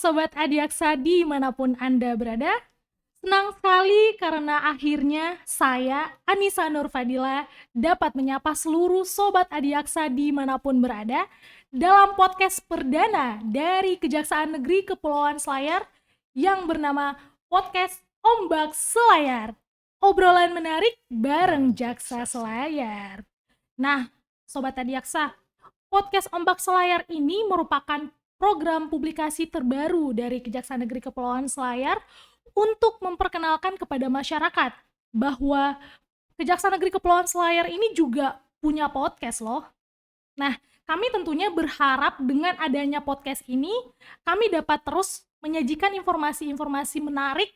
Sobat Adiaksa dimanapun Anda berada. Senang sekali karena akhirnya saya, Anissa Nurfadila, dapat menyapa seluruh Sobat Adiaksa dimanapun berada dalam podcast perdana dari Kejaksaan Negeri Kepulauan Selayar yang bernama Podcast Ombak Selayar. Obrolan menarik bareng Jaksa Selayar. Nah, Sobat Adiaksa, Podcast Ombak Selayar ini merupakan program publikasi terbaru dari Kejaksaan Negeri Kepulauan Selayar untuk memperkenalkan kepada masyarakat bahwa Kejaksaan Negeri Kepulauan Selayar ini juga punya podcast loh. Nah, kami tentunya berharap dengan adanya podcast ini, kami dapat terus menyajikan informasi-informasi menarik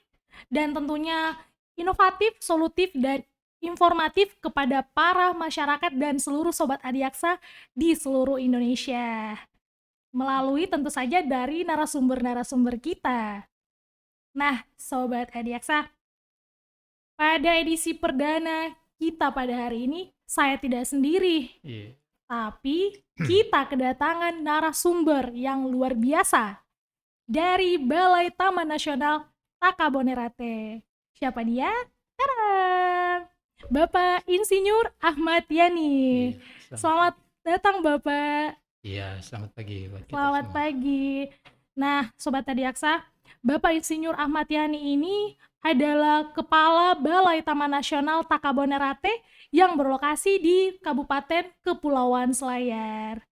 dan tentunya inovatif, solutif, dan informatif kepada para masyarakat dan seluruh Sobat Adiaksa di seluruh Indonesia. Melalui tentu saja dari narasumber-narasumber kita. Nah, Sobat Adiaksa, pada edisi perdana kita pada hari ini, saya tidak sendiri. Tapi kita kedatangan narasumber yang luar biasa dari Balai Taman Nasional Takabonerate. Siapa dia? Tadang! Bapak Insinyur Ahmad Yani. Selamat datang Bapak. Iya, selamat pagi buat kita Selamat semua. pagi. Nah, Sobat Adiaksa, Bapak Insinyur Ahmad Yani ini adalah Kepala Balai Taman Nasional Takabonerate yang berlokasi di Kabupaten Kepulauan Selayar.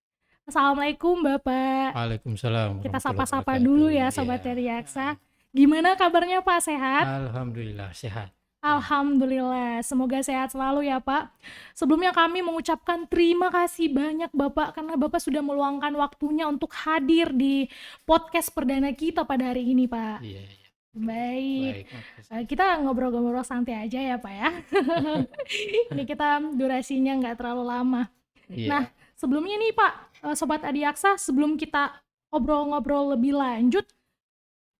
Assalamualaikum Bapak. Waalaikumsalam. Kita warahmatullahi sapa-sapa wabarakatuh. dulu ya Sobat Iya. Adiaksa. Gimana kabarnya Pak, sehat? Alhamdulillah sehat. Alhamdulillah, semoga sehat selalu ya Pak. Sebelumnya kami mengucapkan terima kasih banyak Bapak karena Bapak sudah meluangkan waktunya untuk hadir di podcast perdana kita pada hari ini Pak. Iya. Baik, makasih. kita ngobrol-ngobrol santai aja ya Pak ya. Ini kita durasinya nggak terlalu lama. Iya. Nah, sebelumnya nih Pak, Sobat Adiaksa, sebelum kita ngobrol-ngobrol lebih lanjut,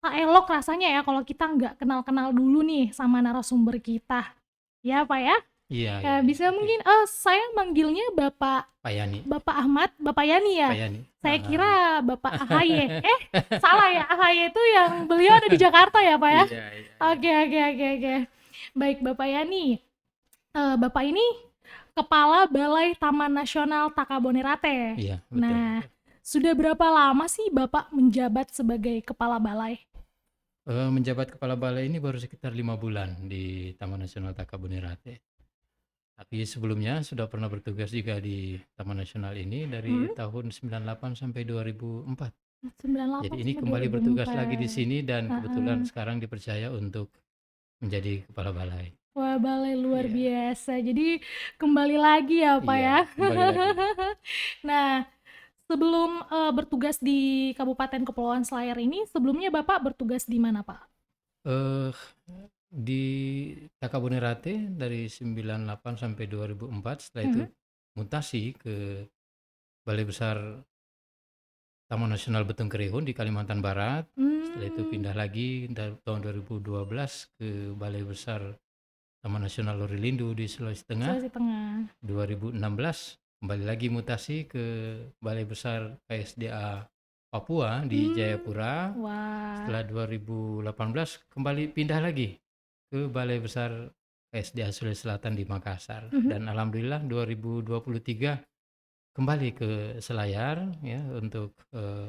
elok rasanya ya kalau kita nggak kenal-kenal dulu nih sama narasumber kita. Ya Pak ya? Iya. Bisa mungkin saya manggilnya Bapak Yani. Bapak Ahmad, Bapak Yani ya? Pak Yani. Saya kira Bapak AHY. Salah ya, AHY itu yang beliau ada di Jakarta ya Pak ya? Iya. Oke. Baik Bapak Yani. Bapak ini Kepala Balai Taman Nasional Takabonerate. Iya, betul. Nah, sudah berapa lama sih Bapak menjabat sebagai Kepala Balai? Menjabat kepala balai ini baru sekitar 5 bulan di Taman Nasional Takabonerate. Tapi sebelumnya sudah pernah bertugas juga di Taman Nasional ini dari tahun 98 sampai 2004. 98 Jadi ini sampai kembali bertugas 2004. lagi di sini dan kebetulan sekarang dipercaya untuk menjadi kepala balai. Wah, balai luar biasa. Jadi kembali lagi ya Pak ya. Kembali lagi. Nah, sebelum bertugas di Kabupaten Kepulauan Selayar ini, sebelumnya Bapak bertugas di mana Pak? Di Takabonerate dari 98 sampai 2004, setelah itu mutasi ke Balai Besar Taman Nasional Betung Kerihun di Kalimantan Barat. Setelah itu pindah lagi tahun 2012 ke Balai Besar Taman Nasional Lorilindu di Sulawesi Tengah. 2016 kembali lagi mutasi ke Balai Besar KSDA Papua di Jayapura. Setelah 2018 kembali pindah lagi ke Balai Besar KSDA Sulawesi Selatan di Makassar. Dan alhamdulillah 2023 kembali ke Selayar ya untuk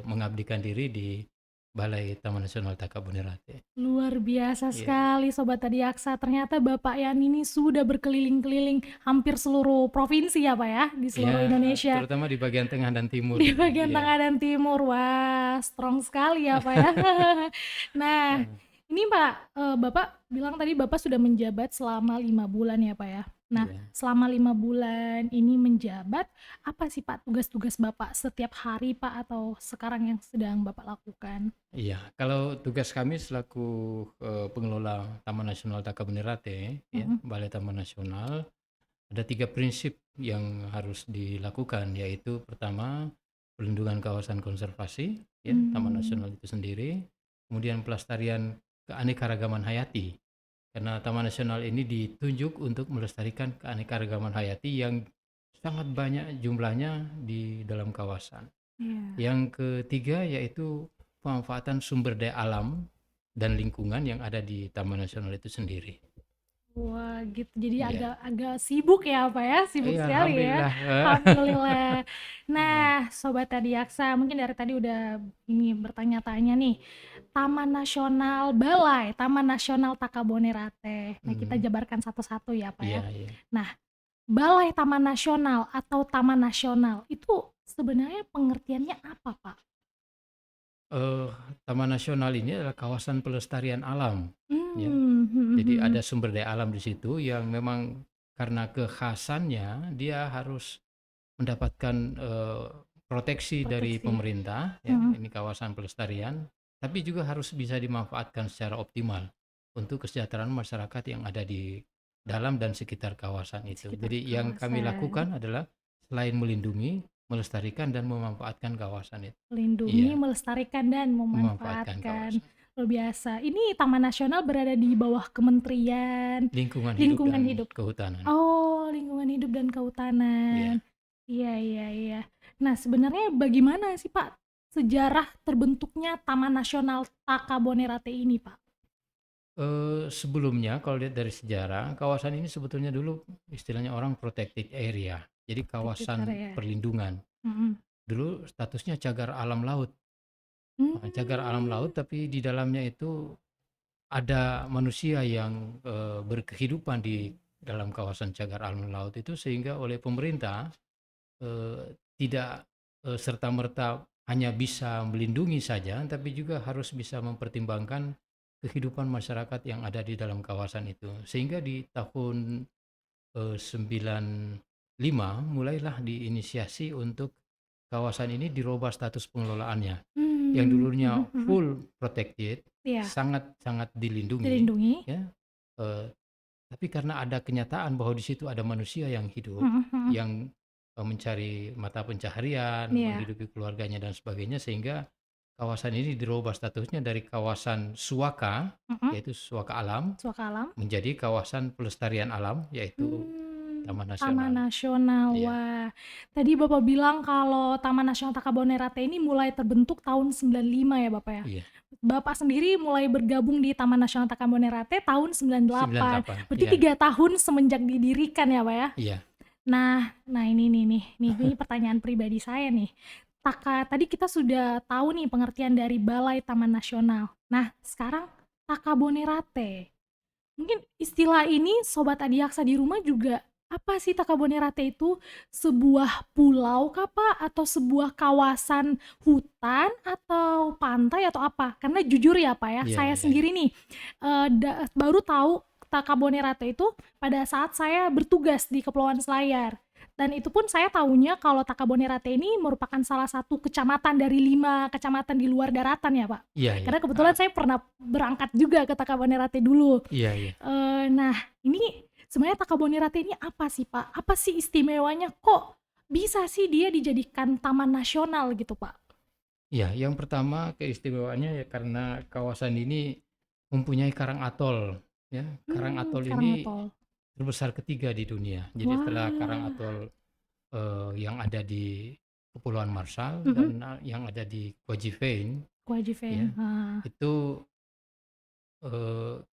mengabdikan diri di Balai Taman Nasional Takabonerate. Luar biasa sekali Sobat Adiaksa. Ternyata Bapak Yani ini sudah berkeliling-keliling hampir seluruh provinsi ya Pak ya, di seluruh Indonesia. Terutama di bagian tengah dan timur. Di bagian tengah dan timur. Wah, strong sekali ya Pak ya. Nah, ini Pak, Bapak bilang tadi Bapak sudah menjabat selama 5 bulan ya Pak ya. Nah, selama 5 bulan ini menjabat, apa sih Pak tugas-tugas Bapak setiap hari Pak atau sekarang yang sedang Bapak lakukan? Iya, kalau tugas kami selaku pengelola Taman Nasional Takabonerate, Balai Taman Nasional, ada 3 prinsip yang harus dilakukan, yaitu pertama pelindungan kawasan konservasi, Taman Nasional itu sendiri, kemudian pelestarian keanekaragaman hayati. Karena Taman Nasional ini ditunjuk untuk melestarikan keanekaragaman hayati yang sangat banyak jumlahnya di dalam kawasan. Yang ketiga yaitu pemanfaatan sumber daya alam dan lingkungan yang ada di Taman Nasional itu sendiri. Wah, gitu. Jadi Iya. agak sibuk ya, Pak ya? Sibuk Iya, sekali ya. alhamdulillah. Alhamdulillah. Iya. Nah, Sobat Adiaksa, mungkin dari tadi udah ini bertanya-tanya nih. Taman Nasional Balai, Taman Nasional Takabonerate. Nah, kita Mhm. jabarkan satu-satu ya, Pak ya. Iya, iya. Nah, Balai Taman Nasional atau Taman Nasional itu sebenarnya pengertiannya apa, Pak? Eh, Taman Nasional ini adalah kawasan pelestarian alam, ya. Mhm, Jadi mhm. ada sumber daya alam di situ yang memang karena kekhasannya dia harus mendapatkan proteksi dari Proteksi. pemerintah, ya. Mhm. Ini kawasan pelestarian, tapi juga harus bisa dimanfaatkan secara optimal untuk kesejahteraan masyarakat yang ada di dalam dan sekitar kawasan itu. Sekitar Jadi yang kami kawasan. lakukan adalah selain melindungi, melestarikan dan memanfaatkan kawasan itu. Melindungi, Iya, melestarikan, dan memanfaatkan memanfaatkan. kawasan. Luar biasa. Ini Taman Nasional berada di bawah Kementerian Lingkungan hidup Lingkungan dan Hidup. kehutanan. Oh, Lingkungan Hidup dan Kehutanan. Iya. Iya, iya, iya. Nah, sebenarnya bagaimana sih, Pak, sejarah terbentuknya Taman Nasional Takabonerate ini, Pak? Sebelumnya kalau lihat dari sejarah, kawasan ini sebetulnya dulu istilahnya orang protected area. Jadi Protected kawasan area. perlindungan. Mhm. Dulu statusnya cagar alam laut. Cagar alam Hmm. laut tapi di dalamnya itu ada manusia yang berkehidupan di dalam kawasan cagar alam laut itu sehingga oleh pemerintah tidak serta-merta hanya bisa melindungi saja, tapi juga harus bisa mempertimbangkan kehidupan masyarakat yang ada di dalam kawasan itu. Sehingga di tahun 95 mulailah diinisiasi untuk kawasan ini dirubah status pengelolaannya. Yang Mmm, dulunya mhm, mhm. full protected, Iya, sangat-sangat dilindungi, dilindungi. ya. eh, tapi karena ada kenyataan bahwa di situ ada manusia yang hidup, Mhm, mhm. yang mencari mata pencaharian, Iya, menghidupi keluarganya dan sebagainya, sehingga kawasan ini dirubah statusnya dari kawasan suaka, mhm. yaitu suaka alam, Suaka alam. menjadi kawasan pelestarian alam, yaitu Taman Taman Nasional. Nasional. Iya, Wah, tadi Bapak bilang kalau Taman Nasional Takabonerate ini mulai terbentuk tahun 95 ya, Bapak ya? iya. Bapak sendiri mulai bergabung di Taman Nasional Takabonerate tahun 98. 98, Berarti iya, 3 tahun semenjak didirikan ya, Pak ya? iya, Nah ini nih pertanyaan pribadi saya nih. Tadi kita sudah tahu nih pengertian dari Balai Taman Nasional. Nah, sekarang Takabonerate. Mungkin istilah ini Sobat Adiaksa di rumah juga, apa sih Takabonerate itu? Sebuah pulau kah, Pak? Atau sebuah kawasan hutan atau pantai atau apa? Karena jujur ya, Pak ya, iya, saya iya, iya. sendiri nih baru tahu Takabonerate itu pada saat saya bertugas di Kepulauan Selayar. Dan itu pun saya tahunya kalau Takabonerate ini merupakan salah satu kecamatan dari 5 kecamatan di luar daratan ya, Pak. Iya, iya. Karena kebetulan saya pernah berangkat juga ke Takabonerate dulu. Iya, iya. Nah, ini sebenarnya Takabonerate ini apa sih, Pak? Apa sih istimewanya? Kok bisa sih dia dijadikan taman nasional gitu, Pak? Iya, yang pertama keistimewaannya ya karena kawasan ini mempunyai karang atol, ya. Karang atol ini Karangatol. terbesar ketiga di dunia. Jadi setelah karang Wah. atol yang ada di Kepulauan Marshall Mhm. dan yang ada di Kwajifein, ya, Kewajiban. itu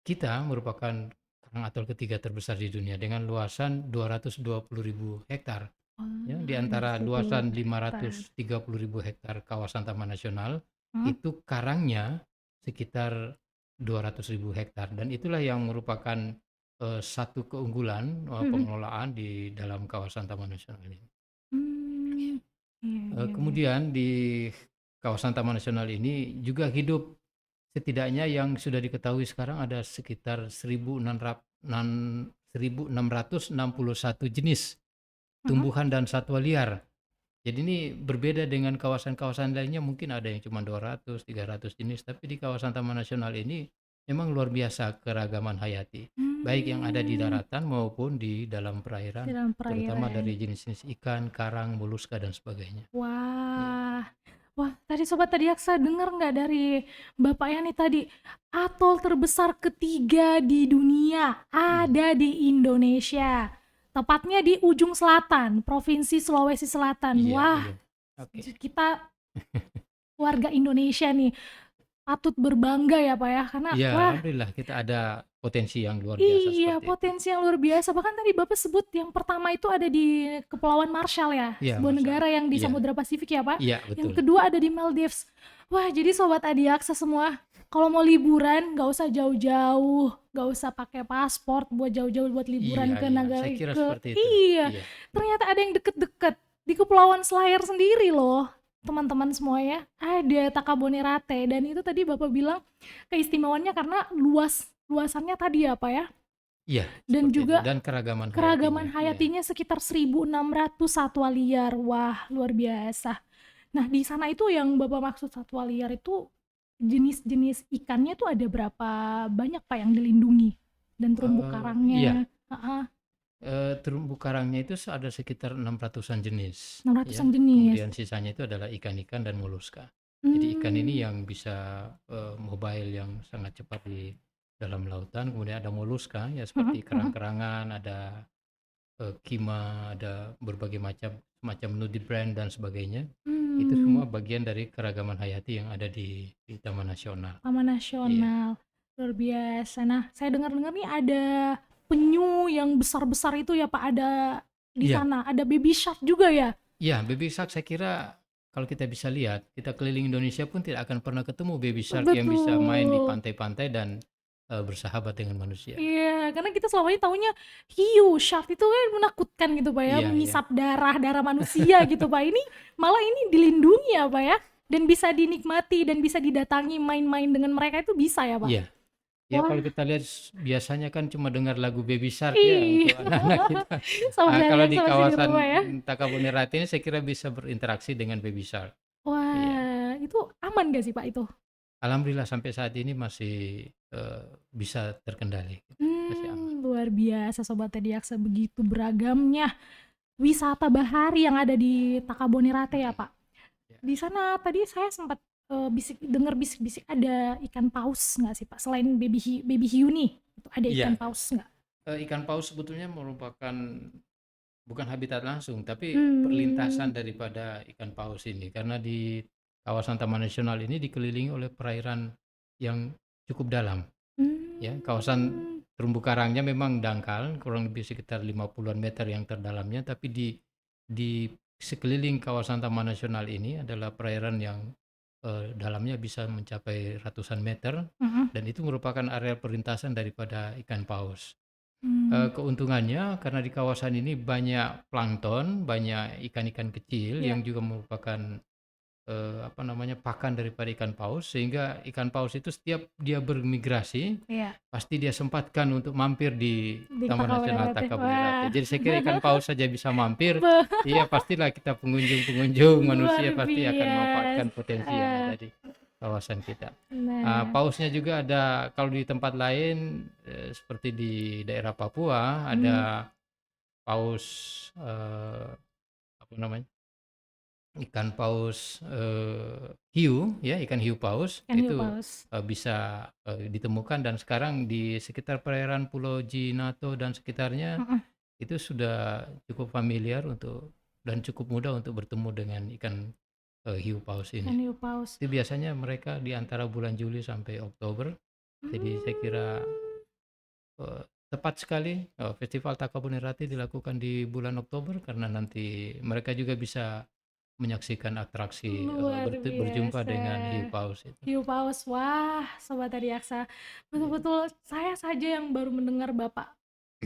kita merupakan karang atol ketiga terbesar di dunia dengan luasan 220.000 hektar. Ya, di Wah, antara 220 luasan hektar. 530.000 hektar kawasan Taman Nasional, Mhm. itu karangnya sekitar 200.000 hektar dan itulah yang merupakan satu keunggulan Mhm. pengelolaan di dalam kawasan Taman Nasional ini. Mmm. Iya, iya, iya. Kemudian di kawasan Taman Nasional ini juga hidup setidaknya yang sudah diketahui sekarang ada sekitar 1.661 jenis Mhm. tumbuhan dan satwa liar. Jadi ini berbeda dengan kawasan-kawasan lainnya mungkin ada yang cuma 200, 300 jenis, tapi di kawasan Taman Nasional ini memang luar biasa keragaman hayati, baik yang ada di Mmm. daratan maupun di dalam Di perairan, dalam terutama perairan. dari jenis-jenis ikan, karang, moluska dan sebagainya. Iya. Wah. Wah, tadi Sobat Tadiaksa denger nggak dari Bapaknya nih tadi, atol terbesar ketiga di dunia Hmm. ada di Indonesia. Tepatnya di ujung selatan, Provinsi Sulawesi Selatan. Iya, Wah, iya. Oke. kita warga Indonesia nih patut berbangga ya Pak ya, karena Iya, wah alhamdulillah kita ada potensi yang luar biasa iya seperti itu. potensi yang luar biasa. Bahkan tadi Bapak sebut yang pertama itu ada di Kepulauan Marshall ya, Iya, sebuah Marshall. negara yang di Iya, Samudra Pasifik ya Pak. iya Yang betul. kedua ada di Maldives. Wah jadi Sobat Adiaksa semua, kalau mau liburan nggak usah jauh-jauh, nggak usah pakai paspor buat jauh-jauh buat liburan Iya, ke iya, negara saya kira ke seperti itu. iya, Iya, ternyata ada yang deket-deket di Kepulauan Selayar sendiri loh teman-teman semua ya, ada Takabonerate. Dan itu tadi Bapak bilang keistimewaannya karena luasannya tadi ya Pak ya, iya dan seperti itu. juga Dan keragaman keragaman hayatinya. Iya, hayatinya sekitar 1.600 satwa liar. Wah, luar biasa. Nah, di sana itu yang Bapak maksud satwa liar itu jenis-jenis ikannya tuh ada berapa banyak Pak yang dilindungi? Dan terumbu Iya. karangnya, heeh, Terumbu karangnya itu ada sekitar 600-an jenis, ya. 600-an jenis. Kemudian sisanya itu adalah ikan-ikan dan moluska. Jadi ikan ini Hmm, yang bisa mobile yang sangat cepat di dalam lautan. Kemudian ada moluska ya mhm seperti mhm. kerang-kerangan, ada kima, ada berbagai macam semacam nudibranch dan sebagainya. Itu Mmm, semua bagian dari keragaman hayati yang ada di Taman Nasional. Taman Iya. nasional, luar biasa. Nah, saya dengar-dengar nih ada penyu yang besar-besar itu ya Pak, ada di Iya. sana, ada baby shark juga ya? Iya, baby shark saya kira kalau kita bisa lihat, kita keliling Indonesia pun tidak akan pernah ketemu baby shark yang bisa main di Betul. pantai-pantai dan bersahabat dengan manusia. Iya, karena kita selama ini taunya hiu, shark itu kan menakutkan gitu Pak ya, Iya, iya, mengisap darah manusia gitu Pak. Ini malah ini dilindungi ya Pak ya, dan bisa dinikmati dan bisa didatangi main-main dengan mereka itu bisa ya Pak? iya. Ya Wah, kalau kita lihat biasanya kan cuma dengar lagu Baby Shark ya untuk iya. anak-anak kita. Sama dari Kalau yang di sama masih di kawasan rumah ya. Takabonerate ini saya kira bisa berinteraksi dengan Baby Shark. Iya. Wah, itu aman gak sih Pak itu? Alhamdulillah sampai saat ini masih bisa terkendali, masih aman. Luar biasa Sobat Tediaksa, begitu beragamnya wisata bahari yang ada di Takabonerate ya Mm-mm. Pak. Ya. Di sana tadi saya sempat dengar bisik-bisik ada ikan paus nggak sih Pak? Selain baby hiu nih, itu ada ikan Iya, paus nggak? ikan paus sebetulnya merupakan bukan habitat langsung, tapi Hmm, perlintasan daripada ikan paus ini. Karena di kawasan Taman Nasional ini dikelilingi oleh perairan yang cukup dalam. Ya, kawasan hmm, terumbu karangnya memang dangkal, kurang lebih sekitar 50-an meter yang terdalamnya, tapi di sekeliling kawasan Taman Nasional ini adalah perairan yang dalamnya bisa mencapai ratusan meter mhm, dan itu merupakan area perlintasan daripada ikan paus. mmm, Keuntungannya karena di kawasan ini banyak plankton, banyak ikan-ikan kecil iya yang juga merupakan, apa namanya, pakan daripada ikan paus, sehingga ikan paus itu setiap dia bermigrasi, iya, pasti dia sempatkan untuk mampir di di Taman Nasional Takabonerate. Takabonerate. Wah, Jadi saya kira ikan paus saja bisa mampir, be iya pastilah kita pengunjung-pengunjung luar manusia pasti akan memanfaatkan potensi yang biasa. ada di kawasan kita. Nah, Pausnya juga ada kalau di tempat lain, seperti di daerah Papua mmm, ada paus, apa namanya, ikan paus, hiu ya, ikan hiu paus ikan hiu itu, paus. bisa, ditemukan dan sekarang di sekitar perairan Pulau Jinato dan sekitarnya Mhm, itu sudah cukup familiar dan cukup mudah untuk bertemu dengan ikan, hiu paus ini. ikan hiu paus. Itu biasanya mereka di antara bulan Juli sampai Oktober. Jadi saya kira, Mmm. tepat sekali, Festival Takabonerate dilakukan di bulan Oktober karena nanti mereka juga bisa menyaksikan atraksi, Luar berjumpa biasa. dengan hiu paus itu. Hiu paus. Wah, Sobat Adiaksa, Iya. betul-betul saya saja yang baru mendengar Bapak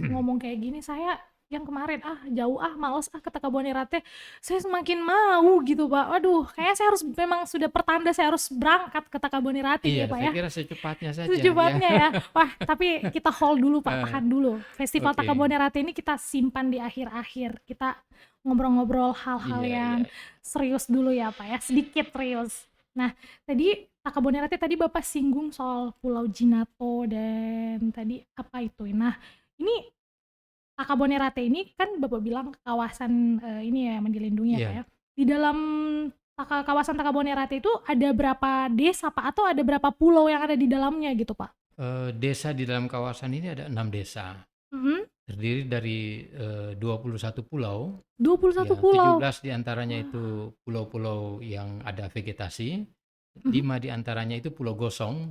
ngomong kayak gini, saya yang kemarin, "Ah, jauh ah, males ah ke Takabonerate," saya semakin mau gitu, Pak. Waduh, kayaknya saya harus memang sudah pertanda saya harus berangkat ke Takabonerate Iya, ya, Pak, saya ya. kira secepatnya saja ya. Secepatnya ya. Wah, tapi kita hold dulu, Pak, Heeh, tahan dulu. Festival oke. Takabonerate ini kita simpan di akhir-akhir. Kita ngobrol-ngobrol hal-hal Iya, yang iya. serius dulu ya, Pak, ya, sedikit serius. Nah, tadi Takabonerate tadi Bapak singgung soal Pulau Jinato dan tadi apa itu? Nah, ini Takabonerate ini kan Bapak bilang kawasan, ini ya yang dilindungi ya, Pak, Iya, ya. Di dalam kawasan Takabonerate itu ada berapa desa, Pak? Atau ada berapa pulau yang ada di dalamnya gitu, Pak? desa di dalam kawasan ini ada 6 desa, Mhm, terdiri dari, 21 pulau, 21 ya pulau. 17 diantaranya Wah, itu pulau-pulau yang ada vegetasi. Mhm. 5 di antaranya itu Pulau Gosong,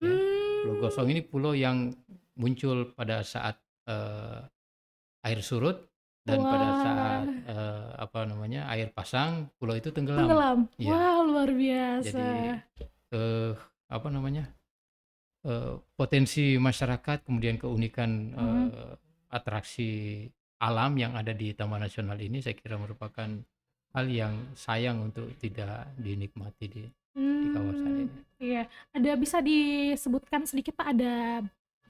ya. Pulau Mmm. Gosong ini pulau yang muncul pada saat, air surut dan pada Wah, saat, apa namanya, air pasang, pulau itu tenggelam. tenggelam. Iya, Wah, luar biasa. jadi, apa namanya, potensi masyarakat kemudian keunikan, Mhm. atraksi alam yang ada di Taman Nasional ini saya kira merupakan hal yang sayang untuk tidak dinikmati di kawasan Mmm, ini. iya. Ada bisa disebutkan sedikit, Pak, ada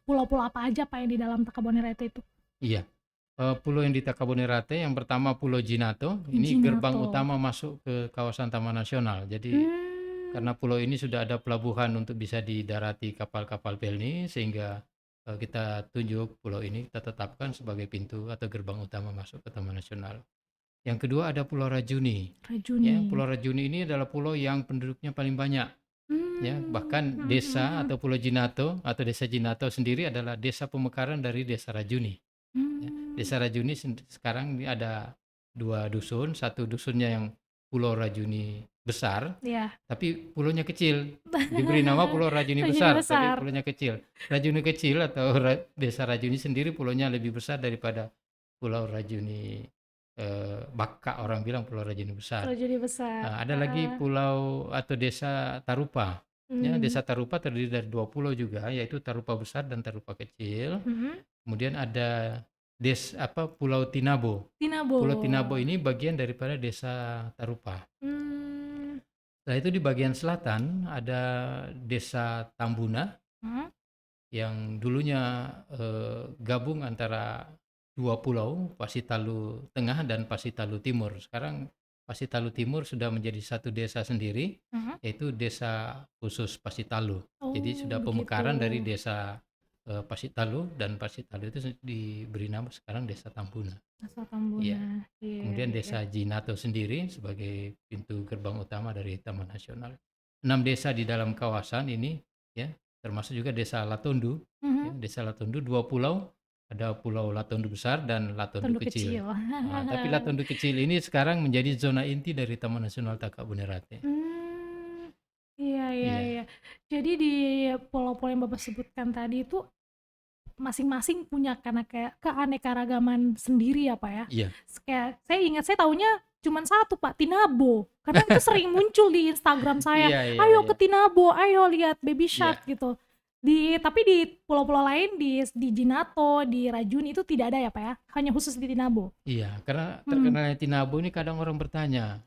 pulau-pulau apa aja, Pak, yang di dalam Takabonerate itu? Iya, pulau yang di Takabonerate yang pertama Pulau Jinato, ini gerbang Jinato. utama masuk ke kawasan Taman Nasional. Jadi Mmm. karena pulau ini sudah ada pelabuhan untuk bisa didarati kapal-kapal pelni sehingga, kita tunjuk pulau ini kita tetapkan sebagai pintu atau gerbang utama masuk ke Taman Nasional. Yang kedua ada Pulau Rajuni, ya. Rajuni. Pulau Rajuni ini adalah pulau yang penduduknya paling banyak, ya. Mmm, Bahkan mhm desa mhm. atau Pulau Jinato atau Desa Jinato sendiri adalah desa pemekaran dari Desa Rajuni, ya. Mmm. Desa Rajuni sekarang ini ada 2 dusun, satu dusunnya yang Pulau Rajuni Besar, Iya. tapi pulaunya kecil. Diberi nama Pulau Rajuni Rajuni Besar, tapi besar. pulaunya kecil. Rajuni kecil atau Desa Rajuni sendiri pulaunya lebih besar daripada Pulau Rajuni, Baka, orang bilang Pulau Rajuni Besar. Rajuni besar, Ada lagi heeh. pulau atau Desa Tarupa, ya. Mmm. Desa Tarupa terdiri dari 2 pulau juga, yaitu Tarupa Besar dan Tarupa Kecil. Mhm. Kemudian ada Pulau Tinabo. Tinabo. Pulau Tinabo ini bagian daripada Desa Tarupa. Mmm. Setelah itu di bagian selatan ada Desa Tambuna Mhm. yang dulunya, gabung antara 2 pulau, Pasitalu Tengah dan Pasitalu Timur. Sekarang Pasitalu Timur sudah menjadi satu desa sendiri, Mhm. yaitu Desa Khusus Pasitalu. Jadi Oh, sudah begitu. pemekaran dari Desa, Pasitalu, dan Pasitalu itu diberi nama sekarang Desa Tambuna. Asal Iya. Tambuna. Iya Kemudian iya. Desa Jinato sendiri sebagai pintu gerbang utama dari Taman Nasional. 6 desa di dalam kawasan ini, ya, termasuk juga Desa Latondu, ya. Mhm. Desa Latondu 2 pulau, ada Pulau Latondu Besar dan Latondu Tanduk Kecil. kecil. Tapi Latondu Kecil ini sekarang menjadi zona inti dari Taman Nasional Takabonerate. Mmm. Iya iya Iya, iya. Jadi di pulau-pulau yang Bapak sebutkan tadi itu masing-masing punya karena kayak keanekaragaman sendiri ya, Pak, ya? iya, Kayak saya ingat, saya taunya cuman satu, Pak, Tinabo. Karena itu sering muncul di Instagram saya, iya, iya, "Ayo iya, ke Tinabo, ayo lihat baby iya, shark," gitu. Tapi di pulau-pulau lain di Jinato, di Rajuni itu tidak ada ya, Pak, ya? Hanya khusus di Tinabo? iya, karena Hmm. terkenalnya Tinabo ini kadang orang bertanya,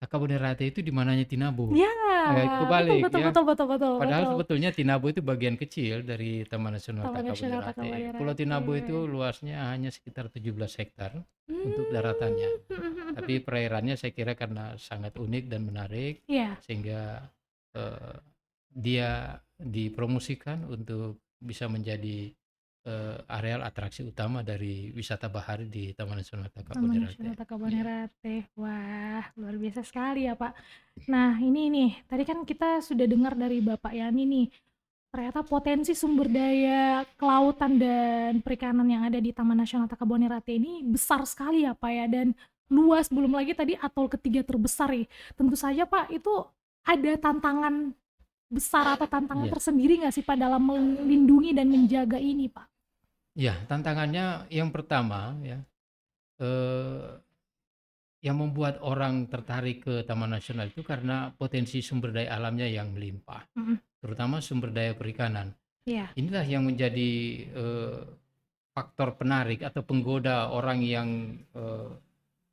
Takabonerate itu di mananya Tinabo? Ya, betul Kebalik, betul ya. betul betul betul Padahal betul. sebetulnya Tinabo itu bagian kecil dari Taman Nasional Taman Nasional Takabonerate. Pulau Takabonerate. Tinabo itu luasnya hanya sekitar 17 hektar untuk daratannya. Mmm, mhm mhm Tapi mhm. perairannya saya kira karena sangat unik dan menarik Iya. sehingga, eee, dia dipromosikan untuk bisa menjadi, areal atraksi utama dari wisata bahari di Taman Nasional Taman Nasional Takabonerate. Iya, Takabonerate. Wah, luar biasa sekali ya, Pak. Nah, ini nih, tadi kan kita sudah dengar dari Bapak Yani nih, ternyata potensi sumber daya kelautan dan perikanan yang ada di Taman Nasional Takabonerate ini besar sekali ya, Pak, ya, dan luas, belum lagi tadi atol ketiga terbesar nih. Tentu saja, Pak, itu ada tantangan besar atau tantangan iya. tersendiri nggak sih, Pak, dalam melindungi dan menjaga ini, Pak? Iya, tantangannya yang pertama, ya, eee yang membuat orang tertarik ke Taman Nasional itu karena potensi sumber daya alamnya yang melimpah, Mhm, terutama sumber daya perikanan. iya, Inilah yang menjadi, faktor penarik atau penggoda orang yang,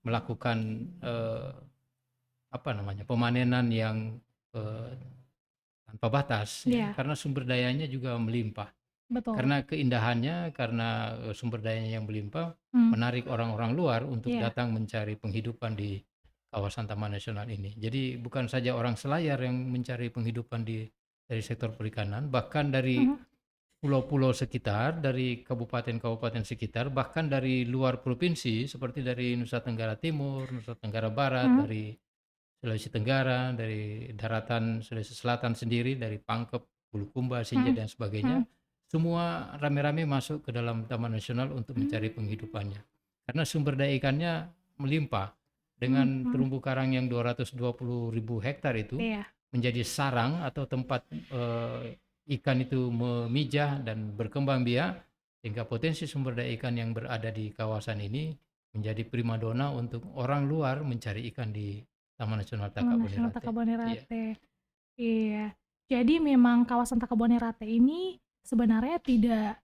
melakukan, apa namanya, pemanenan yang, eee, tanpa batas, ya, iya, karena sumber dayanya juga melimpah. betul. Karena keindahannya, karena, sumber dayanya yang melimpah, Mmm, menarik orang-orang luar untuk iya. datang mencari penghidupan di kawasan Taman Nasional ini. Jadi bukan saja orang selayar yang mencari penghidupan dari sektor perikanan, bahkan dari Mhm, pulau-pulau sekitar, dari kabupaten-kabupaten sekitar, bahkan dari luar provinsi seperti dari Nusa Tenggara Timur, Nusa Tenggara Barat, mhm, dari Sulawesi Tenggara, dari daratan Sulawesi Selatan sendiri, dari Pangkep, Bulukumba, Sinja, mhm, dan sebagainya, mhm. semua rame-rame masuk ke dalam Taman Nasional untuk mencari Mmm, penghidupannya. Karena sumber daya ikannya melimpah. mhm Dengan mhm. terumbu karang yang 220.000 hektar itu, Iya, menjadi sarang atau tempat ikan itu memijah dan berkembang biak, sehingga potensi sumber daya ikan yang berada di kawasan ini menjadi primadona untuk orang luar mencari ikan di Taman Nasional Taman Nasional Takabonerate. Iya. Takabonerate. Iya. Jadi memang kawasan Takabonerate ini sebenarnya tidak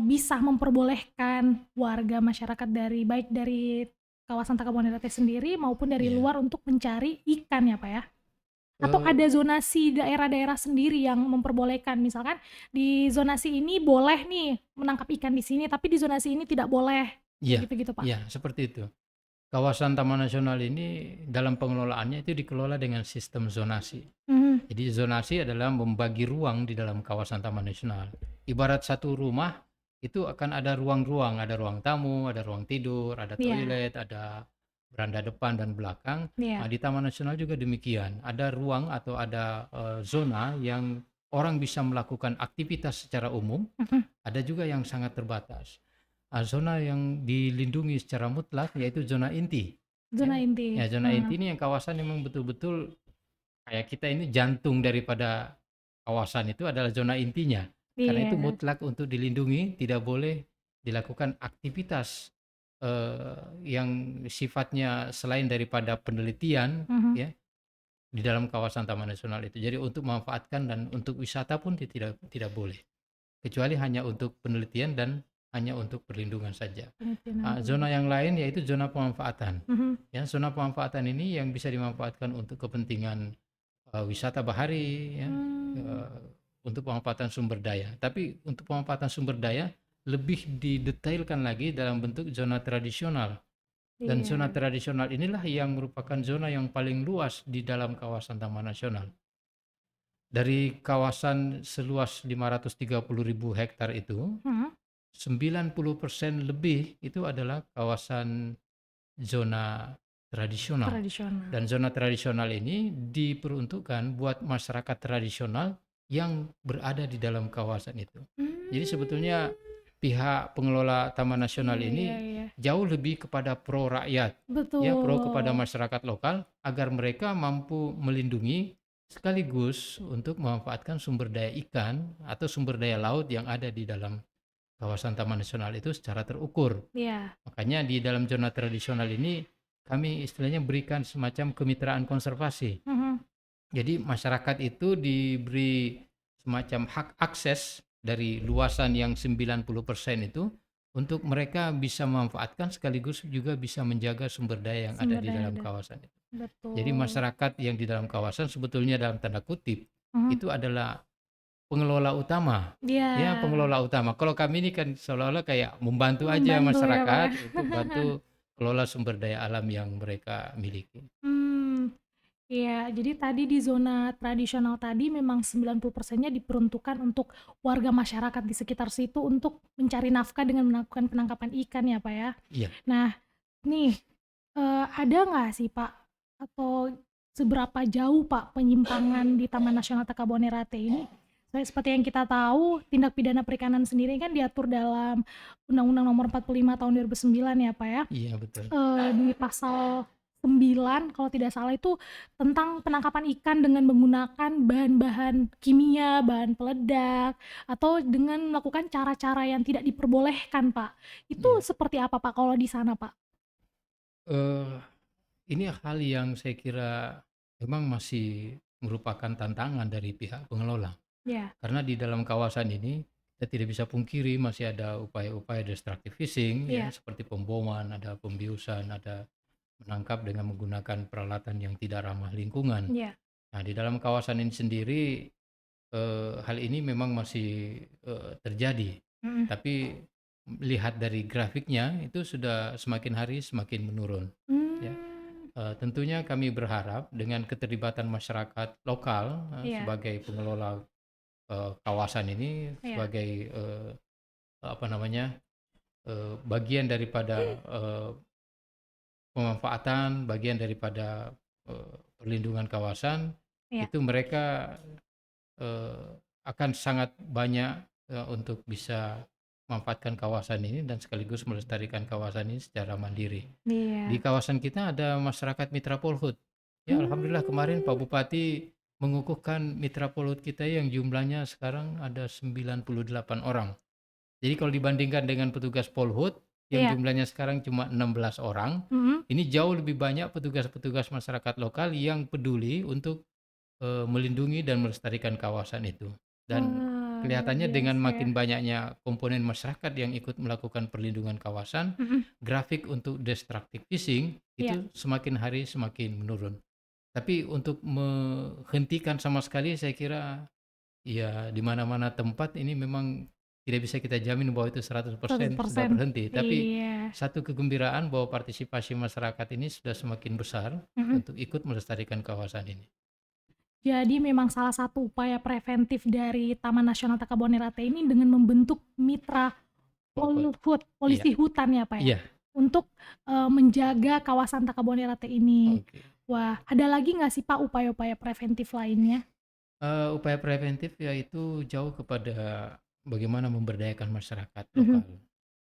bisa memperbolehkan warga masyarakat dari baik dari kawasan Takabonerate sendiri maupun dari Iya. luar untuk mencari ikan ya Pak ya? Atau Eh, ada zonasi daerah-daerah sendiri yang memperbolehkan, misalkan di zonasi ini boleh nih menangkap ikan di sini, tapi di zonasi ini tidak boleh, iya, kayak gitu-gitu Pak? iya, seperti itu. Kawasan Taman Nasional ini dalam pengelolaannya itu dikelola dengan sistem zonasi. Mhm, Jadi zonasi adalah membagi ruang di dalam kawasan Taman Nasional. Ibarat satu rumah itu akan ada ruang-ruang, ada ruang tamu, ada ruang tidur, ada iya, toilet, ada beranda depan dan belakang. Nah, iya, di Taman Nasional juga demikian. Ada ruang atau ada zona yang orang bisa melakukan aktivitas secara umum, mhm, ada juga yang sangat terbatas. Zona yang dilindungi secara mutlak yaitu zona inti. Ya, zona inti, ya zona mhm, inti ini yang kawasan memang betul-betul kayak kita ini jantung daripada kawasan itu adalah zona intinya. Karena itu iya, mutlak untuk dilindungi, tidak boleh dilakukan aktivitas yang sifatnya selain daripada penelitian, mhm, ya, di dalam kawasan Taman Nasional itu. Jadi untuk memanfaatkan dan untuk wisata pun tidak tidak boleh, kecuali hanya untuk penelitian dan hanya untuk perlindungan saja. penelitian Zona yang lain yaitu zona pemanfaatan. mhm, Ya, zona pemanfaatan ini yang bisa dimanfaatkan untuk kepentingan wisata bahari, ya, mmm, untuk pemanfaatan sumber daya. Tapi untuk pemanfaatan sumber daya lebih didetailkan lagi dalam bentuk zona tradisional. Dan zona iya, tradisional inilah yang merupakan zona yang paling luas di dalam kawasan Taman Nasional. Dari kawasan seluas 530.000 hektar itu, mhm, 90% lebih itu adalah kawasan zona tradisional. tradisional, Dan zona tradisional ini diperuntukkan buat masyarakat tradisional yang berada di dalam kawasan itu. Jadi sebetulnya mmm, pihak pengelola Taman Nasional iya, iya, ini iya, jauh lebih kepada pro rakyat, ya, pro kepada betul, masyarakat lokal agar mereka mampu melindungi sekaligus untuk memanfaatkan sumber daya ikan atau sumber daya laut yang ada di dalam kawasan Taman Nasional itu secara terukur. iya, Makanya di dalam zona tradisional ini kami istilahnya berikan semacam kemitraan konservasi. mhm, Jadi masyarakat itu diberi semacam hak akses dari luasan yang 90% itu untuk mereka bisa memanfaatkan sekaligus juga bisa menjaga sumber daya yang ada sumber di daya dalam ada, kawasan itu. Jadi betul, masyarakat yang di dalam kawasan sebetulnya dalam tanda kutip mhm, itu adalah pengelola utama. iya, Ya, pengelola utama. Kalau kami ini kan seolah-olah kayak membantu aja membantu ya Pak ya? masyarakat untuk bantu kelola sumber daya alam yang mereka miliki. Mmm. Iya, jadi tadi di zona tradisional tadi memang 90%-nya diperuntukkan untuk warga masyarakat di sekitar situ untuk mencari nafkah dengan melakukan penangkapan ikan ya, Pak, ya. Iya. Nah, nih, ada nggak sih, Pak, atau seberapa jauh, Pak, penyimpangan di Taman Nasional Takabonerate ini? Seperti yang kita tahu, tindak pidana perikanan sendiri kan diatur dalam Undang-Undang Nomor 45 Tahun 2009 ya, Pak, ya. Iya, betul. Di pasal 9 kalau tidak salah itu tentang penangkapan ikan dengan menggunakan bahan-bahan kimia, bahan peledak, atau dengan melakukan cara-cara yang tidak diperbolehkan, Pak. Itu Iya. seperti apa, Pak, kalau di sana, Pak? Eh, ini hal yang saya kira memang masih merupakan tantangan dari pihak pengelola. Ya, Karena di dalam kawasan ini kita tidak bisa pungkiri masih ada upaya-upaya destructive fishing, ya, iya, seperti pemboman, ada pembiusan, ada menangkap dengan menggunakan peralatan yang tidak ramah lingkungan. iya, Nah, di dalam kawasan ini sendiri hal ini memang masih terjadi. mhm. Tapi lihat dari grafiknya itu sudah semakin hari semakin menurun, ya. Mmm, Tentunya kami berharap dengan keterlibatan masyarakat lokal, iya, sebagai pengelola kawasan ini, iya, sebagai apa namanya, bagian daripada pemanfaatan, bagian daripada perlindungan kawasan, iya, itu mereka eh, akan sangat banyak untuk bisa memanfaatkan kawasan ini dan sekaligus melestarikan kawasan ini secara mandiri. Di iya, kawasan kita ada masyarakat mitra Polhut Ya, alhamdulillah kemarin Pak Mmm, Bupati mengukuhkan mitra Polhut kita yang jumlahnya sekarang ada 98 orang. Jadi kalau dibandingkan dengan petugas Polhut yang iya, jumlahnya sekarang cuma 16 orang, mhm. ini jauh lebih banyak petugas-petugas masyarakat lokal yang peduli untuk melindungi dan melestarikan kawasan itu. Dan Wah, luar kelihatannya dengan biasa ya. makin banyaknya komponen masyarakat yang ikut melakukan perlindungan kawasan, Mhm, grafik untuk destructive fishing iya. itu semakin hari semakin menurun. Tapi untuk menghentikan sama sekali saya kira ya di mana-mana tempat ini memang tidak bisa kita jamin bahwa itu 100% sudah 100%. berhenti. Tapi Iya, satu kegembiraan bahwa partisipasi masyarakat ini sudah semakin besar mhm. untuk ikut melestarikan kawasan ini. Jadi memang salah satu upaya preventif dari Taman Nasional Takabonerate ini dengan membentuk mitra Polhut. Iya, polisi hutan ya, Pak, ya? iya, Untuk, menjaga kawasan Takabonerate ini. oke. Wah, ada lagi nggak sih, Pak, upaya-upaya preventif lainnya? Upaya preventif yaitu jauh kepada bagaimana memberdayakan masyarakat Mhm, lokal,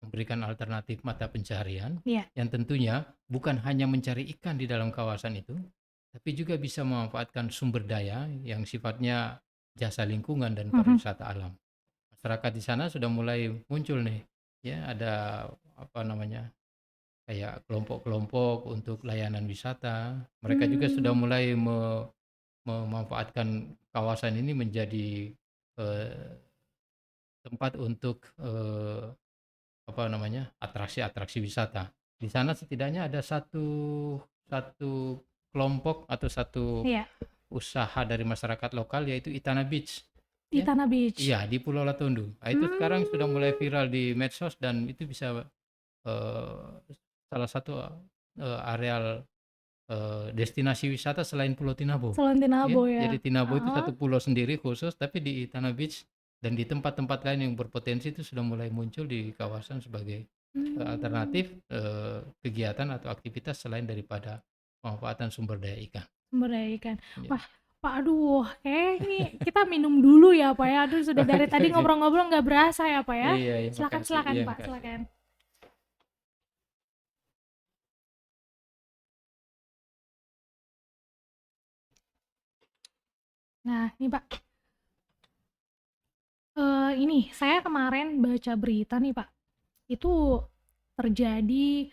memberikan alternatif mata pencaharian iya, yang tentunya bukan hanya mencari ikan di dalam kawasan itu, tapi juga bisa memanfaatkan sumber daya yang sifatnya jasa lingkungan dan mhm. pariwisata alam. Masyarakat di sana sudah mulai muncul nih, ya ada apa namanya, kayak kelompok-kelompok untuk layanan wisata. Mereka juga sudah Mmm, mulai memanfaatkan kawasan ini menjadi, eee, tempat untuk, apa namanya, atraksi-atraksi wisata. Di sana setidaknya ada satu satu kelompok atau satu iya, usaha dari masyarakat lokal yaitu Itana Beach, di ya. Tanah Beach. Iya, di Pulau Latondu. Nah, itu sekarang sudah mulai Mmm, viral di medsos dan itu bisa, salah satu, areal, destinasi wisata selain Pulau Tinabo. Selain Ya, Tinabo ya? jadi Tinabo itu Heeh. satu pulau sendiri khusus, tapi di Itana Beach dan di tempat-tempat lain yang berpotensi itu sudah mulai muncul di kawasan sebagai, Mmm, alternatif, kegiatan atau aktivitas selain daripada pemanfaatan sumber daya ikan. sumber daya ikan. Ya. Wah, Pak, aduh, kayaknya ini kita minum dulu ya, Pak, ya. Aduh, sudah dari Oke, tadi oke. ngobrol-ngobrol nggak berasa ya, Pak, ya. Iya, iya, Silakan makasih. silakan, Iya, Pak, makasih. silakan. Nah, ini, Pak, ini saya kemarin baca berita nih, Pak. Itu terjadi,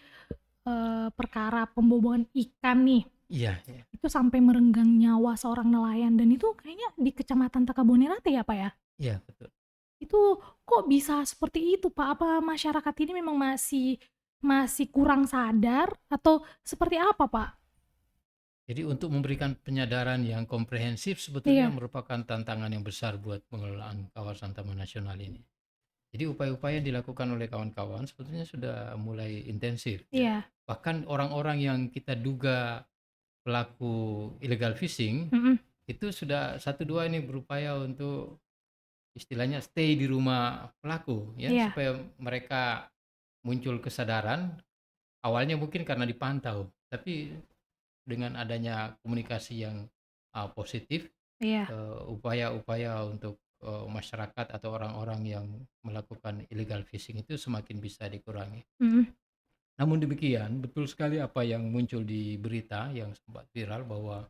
perkara pembobolan ikan nih. Iya, iya. Itu sampai merenggang nyawa seorang nelayan dan itu kayaknya di Kecamatan Takabonerate ya, Pak, ya? Iya, betul. Itu kok bisa seperti itu, Pak? Apa masyarakat ini memang masih masih kurang sadar atau seperti apa, Pak? Jadi untuk memberikan penyadaran yang komprehensif sebetulnya Iya, merupakan tantangan yang besar buat pengelolaan kawasan taman nasional ini. Jadi upaya-upaya yang dilakukan oleh kawan-kawan sebetulnya sudah mulai intensif ya. iya, Bahkan orang-orang yang kita duga pelaku illegal fishing mhm, itu sudah satu dua ini berupaya untuk istilahnya stay di rumah pelaku ya iya, supaya mereka muncul kesadaran. Awalnya mungkin karena dipantau, tapi dengan adanya komunikasi yang positif, iya, upaya-upaya untuk masyarakat atau orang-orang yang melakukan illegal fishing itu semakin bisa dikurangi. mhm, Namun demikian, betul sekali apa yang muncul di berita yang sempat viral bahwa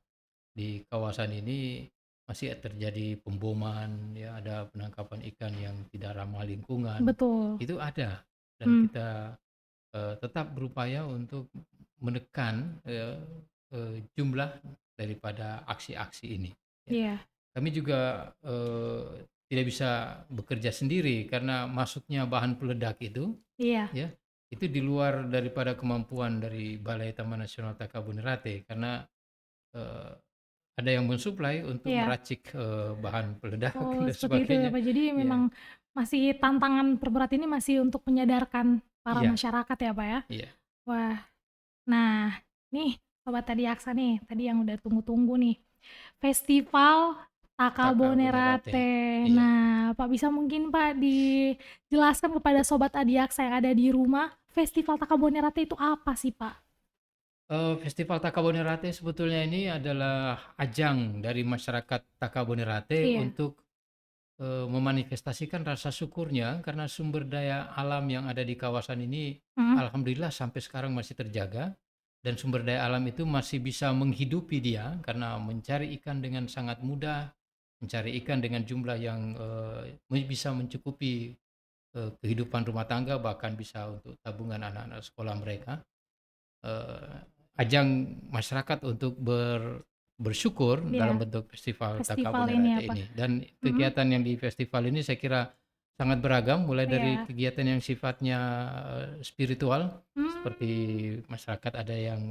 di kawasan ini masih terjadi pemboman, ya ada penangkapan ikan yang tidak ramah lingkungan. betul, Itu ada dan mmm, kita tetap berupaya untuk menekan jumlah daripada aksi-aksi ini. Ya. iya, Kami juga tidak bisa bekerja sendiri karena masuknya bahan peledak itu, iya, ya, itu di luar daripada kemampuan dari Balai Taman Nasional Takabonerate karena eh, ada yang mensuplai untuk iya. meracik bahan peledak Oh, dan seperti itu ya, sebagainya. Pak. Jadi Ya, memang masih tantangan terberat ini masih untuk menyadarkan para iya, masyarakat ya, Pak, ya? iya. Wah, nah, nih Sobat Tadiaksa nih, tadi yang udah tunggu-tunggu nih, Festival Takabonerate. Takabonerate. Iya. Nah, Pak bisa mungkin Pak dijelaskan kepada Sobat Adiaksa yang ada di rumah, Festival Takabonerate itu apa sih, Pak? Festival Takabonerate sebetulnya ini adalah ajang dari masyarakat Takabonerate Iya, untuk, memanifestasikan rasa syukurnya karena sumber daya alam yang ada di kawasan ini mhm, alhamdulillah sampai sekarang masih terjaga dan sumber daya alam itu masih bisa menghidupi dia karena mencari ikan dengan sangat mudah, mencari ikan dengan jumlah yang bisa mencukupi kehidupan rumah tangga, bahkan bisa untuk tabungan anak-anak sekolah mereka. Ajang masyarakat untuk bersyukur dalam Iya, bentuk festival Taka festival ini ya, Bonerate Pak. ini. Dan Mhm, kegiatan yang di festival ini saya kira sangat beragam, mulai dari iya. kegiatan yang sifatnya spiritual, seperti Mmm, masyarakat ada yang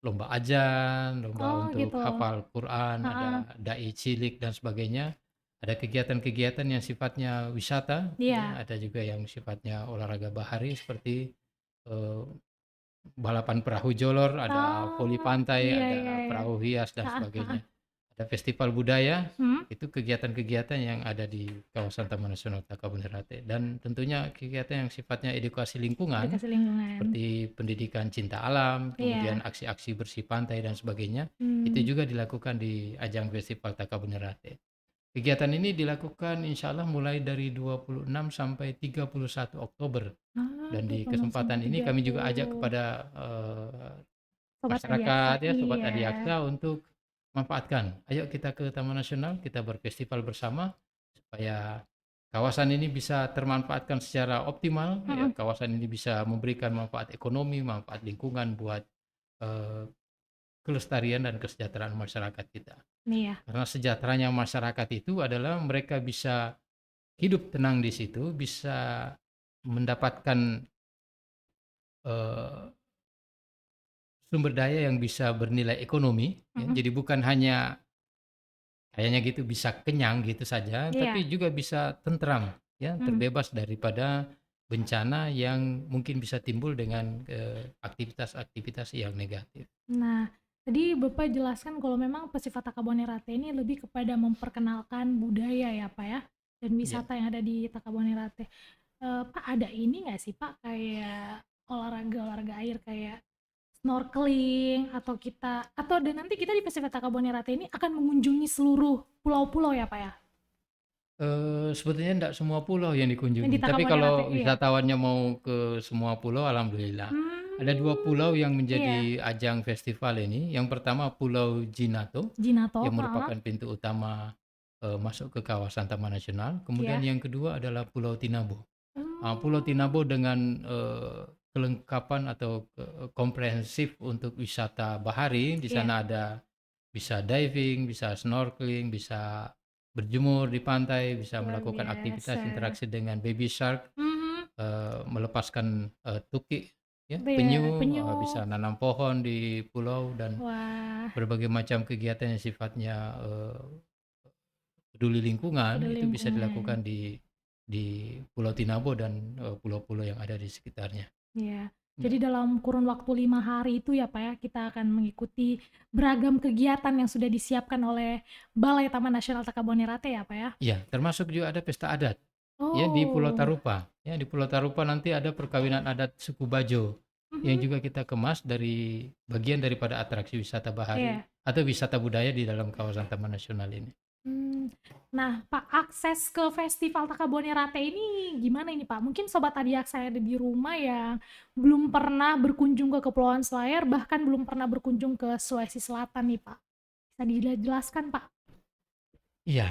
lomba ajan, lomba oh untuk gitu. hafal Quran, Heeh, ada dai cilik dan sebagainya. Ada kegiatan-kegiatan yang sifatnya wisata, ya, iya. ada juga yang sifatnya olahraga bahari seperti eh, balapan perahu jolor, ada voli Oh, pantai, iya iya ada iya. perahu hias dan Heeh heeh. sebagainya. Ada festival budaya, Mhm, itu kegiatan-kegiatan yang ada di kawasan Taman Nasional Takabonerate. Dan tentunya kegiatan yang sifatnya edukasi lingkungan, edukasi lingkungan. seperti pendidikan cinta alam, kemudian Iya. aksi-aksi bersih pantai dan sebagainya, itu Mmm, juga dilakukan di ajang festival Takabonerate. Kegiatan ini dilakukan insya Allah mulai dari 26 sampai 31 Oktober. oh, Dan di 26 sampai kesempatan ini kami juga ajak 30. kepada Sobat Adiaksa, masyarakat, ya, sobat iya. Adiaksa, untuk manfaatkan. Ayo kita ke Taman Nasional, kita berfestival bersama supaya kawasan ini bisa termanfaatkan secara optimal. Ya, Mhm, kawasan ini bisa memberikan manfaat ekonomi, manfaat lingkungan buat eh, kelestarian dan kesejahteraan masyarakat kita. iya. Karena sejahteranya masyarakat itu adalah mereka bisa hidup tenang di situ, bisa mendapatkan eh, sumber daya yang bisa bernilai ekonomi, ya. Mhm, Jadi bukan hanya kayaknya gitu bisa kenyang gitu saja, iya. tapi juga bisa tentram, ya, Mhm. terbebas daripada bencana yang mungkin bisa timbul dengan aktivitas-aktivitas yang negatif. Nah, tadi Bapak jelaskan kalau memang Festival Takabonerate ini lebih kepada memperkenalkan budaya ya, Pak, ya, dan Ya. wisata yang ada di Takabonerate. Pak, ada ini nggak sih, Pak, kayak olahraga-olahraga air kayak snorkeling atau dan nanti kita di Festival Takabonerate ini akan mengunjungi seluruh pulau-pulau ya, Pak, ya? Sebetulnya enggak semua pulau yang Yang di dikunjungi, tapi Takabonerate, kalau iya. wisatawannya mau ke semua pulau, alhamdulillah. Ada 2 Mmm, pulau yang iya. menjadi ajang festival ini. Yang pertama Pulau Jinato, Jinato, yang heeh, merupakan pintu utama masuk ke kawasan Taman Nasional. Kemudian iya. yang kedua adalah Pulau Tinabo. Pulau Oh, Tinabo dengan kelengkapan atau komprehensif untuk wisata bahari. Di iya. sana ada bisa diving, bisa snorkeling, bisa berjemur di pantai, bisa Luar melakukan aktivitas biasa. interaksi dengan baby shark, Mhm, melepaskan tukik, ya, iya, penyu, penyu. bisa nanam pohon di pulau, dan Wah, berbagai macam kegiatan yang sifatnya peduli lingkungan peduli itu bisa lingkungan. dilakukan di Pulau Tinabo dan pulau-pulau yang ada di sekitarnya. Iya. Ya. Jadi dalam kurun waktu 5 hari itu ya, Pak, ya, kita akan mengikuti beragam kegiatan yang sudah disiapkan oleh Balai Taman Nasional Takabonerate ya, Pak, ya? Iya, termasuk juga ada pesta adat, ya, di Pulau Oh, Tarupa. Ya, di Pulau Tarupa nanti ada perkawinan adat suku Bajo yang mhm, juga kita kemas dari bagian daripada atraksi wisata bahari iya. atau wisata budaya di dalam kawasan Taman Nasional ini. Mmm, nah, Pak, akses ke Festival Takabonerate ini gimana ini, Pak? Mungkin sobat Adiaksa yang ada di rumah yang belum pernah berkunjung ke Kepulauan Selayar, bahkan belum pernah berkunjung ke Sulawesi Selatan nih, Pak. Bisa dijelaskan, Pak? Iya,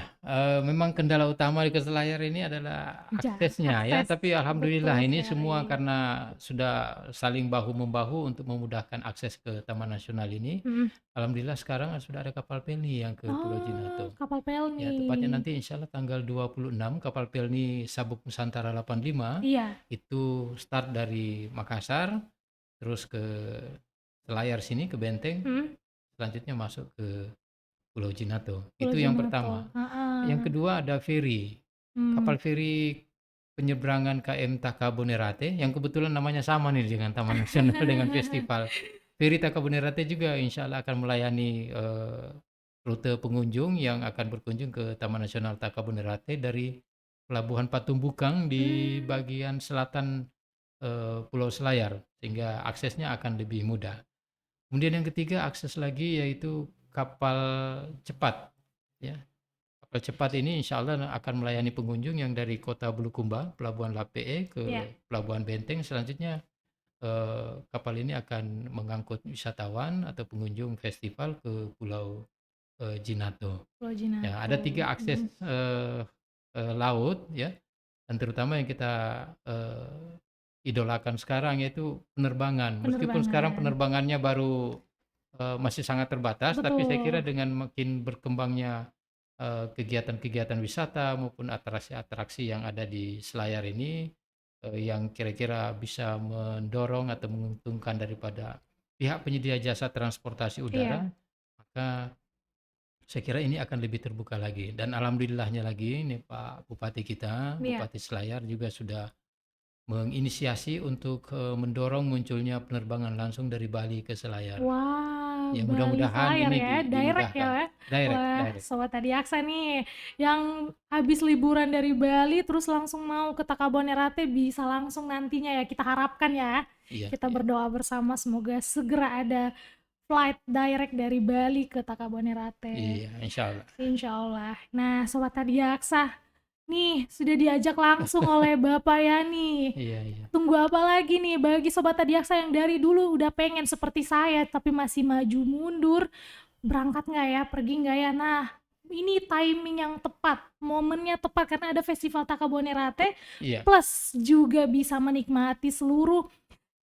memang kendala utama di Selayar ini adalah aksesnya, ya, Akses, tapi betul alhamdulillah ini semua sekali. karena sudah saling bahu-membahu untuk memudahkan akses ke Taman Nasional ini. Mhm. Alhamdulillah sekarang sudah ada kapal pelni yang ke Pulau Oh, Jinato. kapal Ya, pelni. tepatnya nanti insya Allah tanggal 26 kapal pelni Sabuk Nusantara 85 Iya, itu start dari Makassar, terus ke Selayar sini, ke Benteng, mhm, selanjutnya masuk ke Pulau Jinato. Pulau Itu yang Jinato, pertama. heeh, Yang kedua ada feri. mmm. Kapal feri penyeberangan KM Takabonerate yang kebetulan namanya sama nih dengan Taman Nasional dengan festival. Feri Takabonerate juga insya Allah akan melayani rute pengunjung yang akan berkunjung ke Taman Nasional Takabonerate dari Pelabuhan Patung Bukang di Mmm, bagian selatan Pulau Selayar, sehingga aksesnya akan lebih mudah. Kemudian yang ketiga akses lagi yaitu kapal cepat, ya. Kapal cepat ini insya Allah akan melayani pengunjung yang dari kota Bulukumba, Pelabuhan Lapee, ke iya, Pelabuhan Benteng, selanjutnya kapal ini akan mengangkut wisatawan atau pengunjung festival ke Pulau Jinato. Pulau Ya, ada Jinato. 3 akses laut ya, dan terutama yang kita idolakan sekarang yaitu penerbangan. Meskipun sekarang Penerbangan. penerbangannya baru masih sangat terbatas, tapi saya kira Betul. dengan makin berkembangnya kegiatan-kegiatan wisata maupun atraksi-atraksi yang ada di Selayar ini, yang kira-kira bisa mendorong atau menguntungkan daripada pihak penyedia jasa transportasi Iya. udara, maka saya kira ini akan lebih terbuka lagi. Dan alhamdulillahnya lagi ini Pak Bupati kita, Iya. Bupati Selayar juga sudah menginisiasi untuk mendorong munculnya penerbangan langsung dari Bali ke Selayar. Wah, Ya Bali mudah-mudahan Selayar ini ya, direct ya, dimudahkan. Pak. Direct, Wah, direct. Sobat Adiaksa nih, yang habis liburan dari Bali terus langsung mau ke Takabonerate bisa langsung nantinya ya, kita harapkan ya. Iya, Kita iya. berdoa bersama semoga segera ada flight direct dari Bali ke Takabonerate. Iya, insya Allah. Insya Allah. Nah, Sobat Adiaksa, nih sudah diajak langsung oleh Bapak Yani. Iya, iya. Tunggu apa lagi nih bagi Sobat Adiaksa yang dari dulu udah pengen seperti saya tapi masih maju mundur, berangkat nggak ya, pergi nggak ya? Nah, ini timing yang tepat, momennya tepat karena ada Festival Takabonerate, Iya, plus juga bisa menikmati seluruh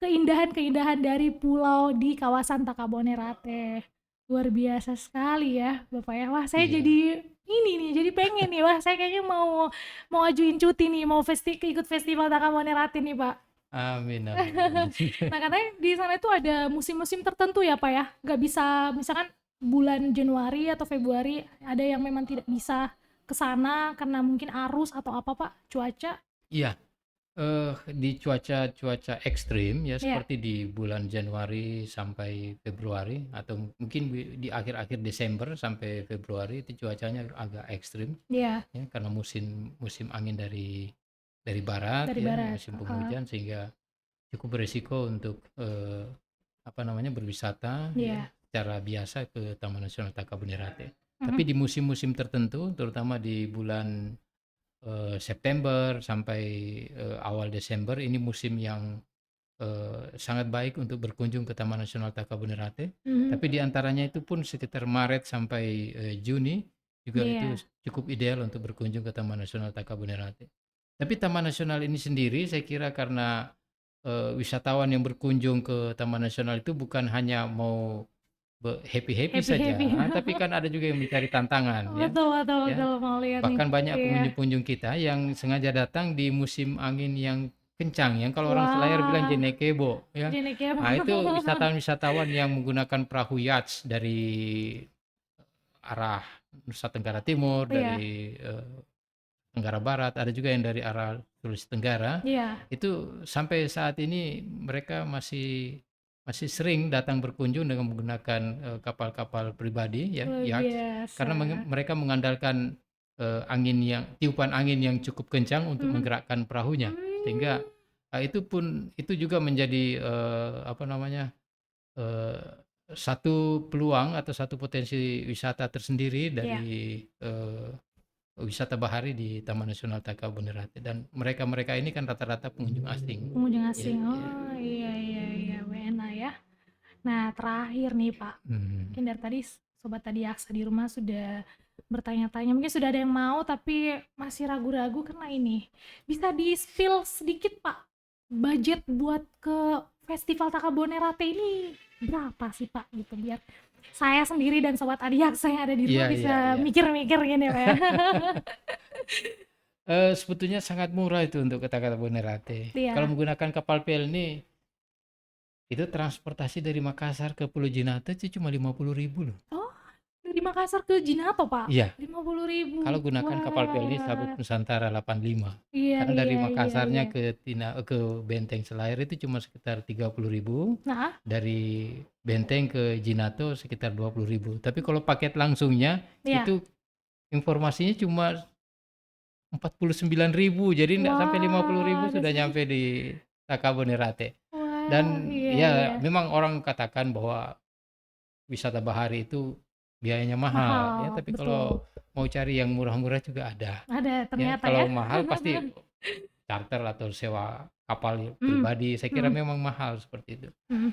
keindahan-keindahan dari pulau di kawasan Takabonerate. Luar biasa sekali ya, Bapak ya. Wah, saya iya. jadi ini nih, jadi pengen nih. Wah, saya kayaknya mau mau ajuin cuti nih, mau ikut festival Takabonerate nih, Pak. Amin, amin, amin. Nah, katanya di sana itu ada musim-musim tertentu ya, Pak ya? Nggak bisa, misalkan bulan Januari atau Februari, ada yang memang tidak bisa ke sana karena mungkin arus atau apa, Pak? Cuaca? Iya, di cuaca-cuaca ekstrim ya Iya, seperti di bulan Januari sampai Februari atau mungkin di akhir-akhir Desember sampai Februari itu cuacanya agak ekstrim iya, ya karena musim musim angin dari barat dari ya, barat. musim penghujan sehingga cukup beresiko untuk apa namanya berwisata ya Iya. secara biasa ke Taman Nasional Takabonerate. Tapi Mhm. di musim-musim tertentu terutama di bulan September sampai awal Desember ini musim yang sangat baik untuk berkunjung ke Taman Nasional Takabonerate. Mhm. Tapi di antaranya itu pun sekitar Maret sampai Juni juga itu Iya. cukup ideal untuk berkunjung ke Taman Nasional Takabonerate. Tapi Taman Nasional ini sendiri saya kira karena wisatawan yang berkunjung ke Taman Nasional itu bukan hanya mau happy-happy saja, Happy-happy. tapi kan ada juga yang mencari tantangan ya. Betul betul Ya, betul, mau lihat nih. bahkan banyak Iya. pengunjung-pengunjung kita yang sengaja datang di musim angin yang kencang, yang kalau orang Selayar bilang Wah, jenekebo, ya. Jeneke. Nah, itu wisatawan-wisatawan yang menggunakan perahu yachts dari arah Nusa Tenggara Timur, Iya, dari Tenggara Barat, ada juga yang dari arah Sulawesi Tenggara. iya. Itu sampai saat ini mereka masih masih sering datang berkunjung dengan menggunakan kapal-kapal pribadi ya, Luar yacht, biasa. karena mereka mengandalkan tiupan angin yang cukup kencang untuk Mhm. menggerakkan perahunya. Mmm. Sehingga itu juga menjadi apa namanya, eee, satu peluang atau satu potensi wisata tersendiri Iya, dari wisata bahari di Taman Nasional Takabonerate, dan mereka-mereka ini kan rata-rata pengunjung asing. pengunjung Ya, asing. ya. Oh, iya iya iya, WNA ya. Nah, terakhir nih, Pak. Hmm. Mungkin dari tadi Sobat Tadiaksa di rumah sudah bertanya-tanya, mungkin sudah ada yang mau tapi masih ragu-ragu karena ini. Bisa di-spill sedikit, Pak, budget buat ke Festival Takabonerate ini berapa sih, Pak? Gitu, biar saya sendiri dan Sobat Adiaksa yang ada di Iya, rumah iya, bisa iya. mikir-mikir gini, Pak ya. Sebetulnya sangat murah itu untuk ke Takabonerate. Kalau Iya. menggunakan kapal pelni itu transportasi dari Makassar ke Pulau Jinate itu cuma 50.000 loh. Oh, dari Makassar ke Jinato, Pak? Iya, 50.000. kalau gunakan kapal pelni Sabuk Wah. Nusantara 85. Iya Karena dari iya iya iya. Makassarnya ke Benteng Selayar itu cuma sekitar 30.000, Nah, dari Benteng ke Jinato sekitar 20.000. Tapi kalau paket langsungnya iya. itu informasinya cuma 49.000, jadi nggak sampai 50.000 Wah, ada sudah segi nyampe di Takabonerate. wah, Dan iya iya. ya memang orang katakan bahwa wisata bahari itu biayanya mahal ya, Mahal, tapi betul. kalau mau cari yang murah-murah juga ada. Ada Ya, ternyata ya. kalau mahal pasti charter atau sewa kapal Hmm. pribadi, saya kira Hmm. memang mahal seperti itu. Hmm.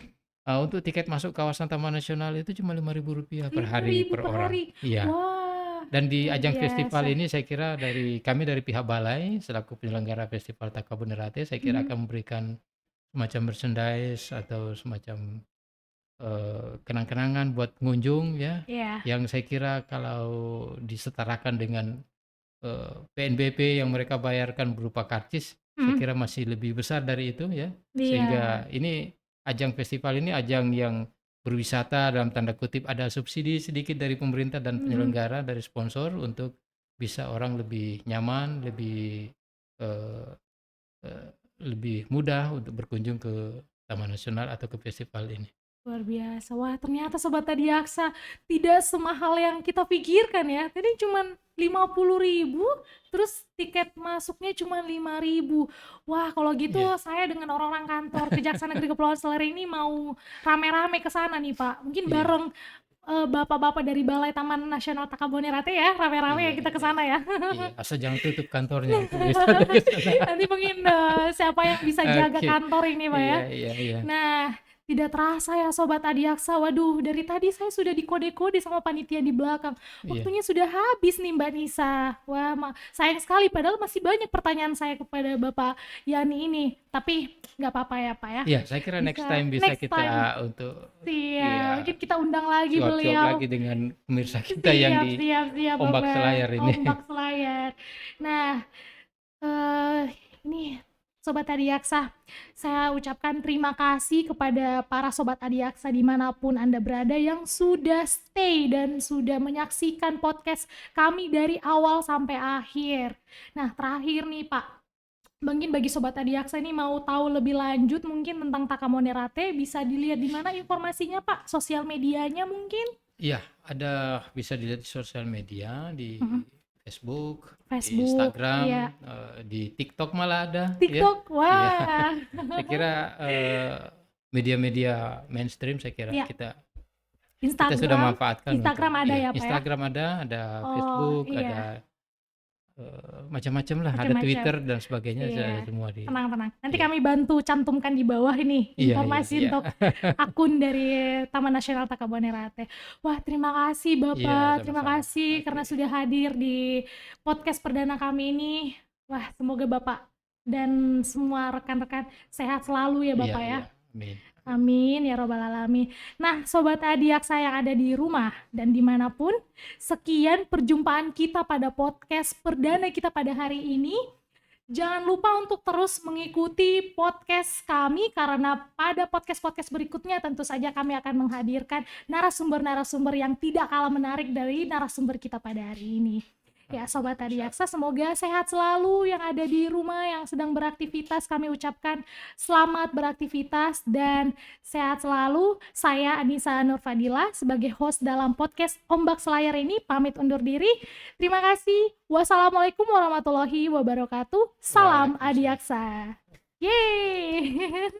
Untuk tiket masuk kawasan Taman Nasional itu cuma Rp5.000 per hari 5.000 per per orang. hari. Iya. Wah, Dan di luar ajang festival biasa. ini saya kira kami dari pihak balai selaku penyelenggara Festival Takabonerate saya kira Hmm. akan memberikan semacam merchandise atau semacam kenang-kenangan buat pengunjung ya, Iya. yang saya kira kalau disetarakan dengan PNBP yang mereka bayarkan berupa karcis, saya Hmm. kira masih lebih besar dari itu ya. Iya. Sehingga ini ajang festival ini ajang yang berwisata dalam tanda kutip, ada subsidi sedikit dari pemerintah dan Hmm. penyelenggara dari sponsor untuk bisa orang lebih nyaman, eh, eh, lebih mudah untuk berkunjung ke Taman Nasional atau ke festival ini. Luar biasa. Wah, ternyata Sobat Adiaksa tidak semahal yang kita pikirkan ya. Tadi cuma 50.000, terus tiket masuknya cuma 5.000. Wah, kalau gitu Iya. saya dengan orang-orang kantor Kejaksaan Negeri Kepulauan Selayar ini mau rame-rame ke sana nih, Pak. Mungkin Iya. bareng bapak-bapak dari Balai Taman Nasional Takabonerate ya, rame-rame ya Iya, kita ke iya. sana ya. Iya, asal jangan tutup kantornya itu bisa ke sana. Nanti mungkin siapa yang bisa jaga Oke. kantor ini, Pak ya. Iya. Nah, tidak terasa ya Sobat Adiaksa, waduh dari tadi saya sudah dikode-kode sama panitia di belakang. Iya. Waktunya sudah habis nih Mbak Nisa. Wah, sayang sekali padahal masih banyak pertanyaan saya kepada Bapak Yani ini. Tapi nggak apa-apa ya Pak ya. Iya, saya kira next time bisa next kita time. untuk Siap, mungkin kita undang lagi cuap-cuap beliau. lagi dengan pemirsa kita yang di Siap, Ombak Bapak. Selayar ini. Ombak Selayar. Nah, ini Sobat Adiaksa, saya ucapkan terima kasih kepada para Sobat Adiaksa dimanapun Anda berada yang sudah stay dan sudah menyaksikan podcast kami dari awal sampai akhir. Nah, terakhir nih Pak, mungkin bagi Sobat Adiaksa ini mau tahu lebih lanjut mungkin tentang Takabonerate, bisa dilihat di mana informasinya Pak? Sosial medianya mungkin? Iya, bisa dilihat di sosial media, di Facebook, di Facebook, Instagram, iya. di TikTok malah ada. TikTok, ya. wah. Saya kira media-media mainstream saya kira Iya. kita Instagram sudah manfaatkan. Instagram ada ya Pak ya? Instagram ada Oh, Facebook, iya. ada macam-macam lah, ada Macam-macam. Twitter dan sebagainya, Iya. semua di. Tenang. Nanti Iya. kami bantu cantumkan di bawah ini Iya, informasi iya. untuk akun dari Taman Nasional Takabonerate. Wah, terima kasih Bapak, Iya, terima sama-sama. kasih karena Oke. sudah hadir di podcast perdana kami ini. Wah, semoga Bapak dan semua rekan-rekan sehat selalu ya Bapak ya. Iya, amin. Amin ya robbal alamin. Nah, Sobat Adiaksa yang ada di rumah dan dimanapun, sekian perjumpaan kita pada podcast perdana kita pada hari ini. Jangan lupa untuk terus mengikuti podcast kami karena pada podcast-podcast berikutnya tentu saja kami akan menghadirkan narasumber-narasumber yang tidak kalah menarik dari narasumber kita pada hari ini. Ya Sobat Adiaksa, semoga sehat selalu yang ada di rumah yang sedang beraktivitas. Kami ucapkan selamat beraktivitas dan sehat selalu. Saya Anissa Nurfadila sebagai host dalam podcast Ombak Selayar ini pamit undur diri. Terima kasih. Wassalamualaikum warahmatullahi wabarakatuh. Salam Adiaksa. Yeay.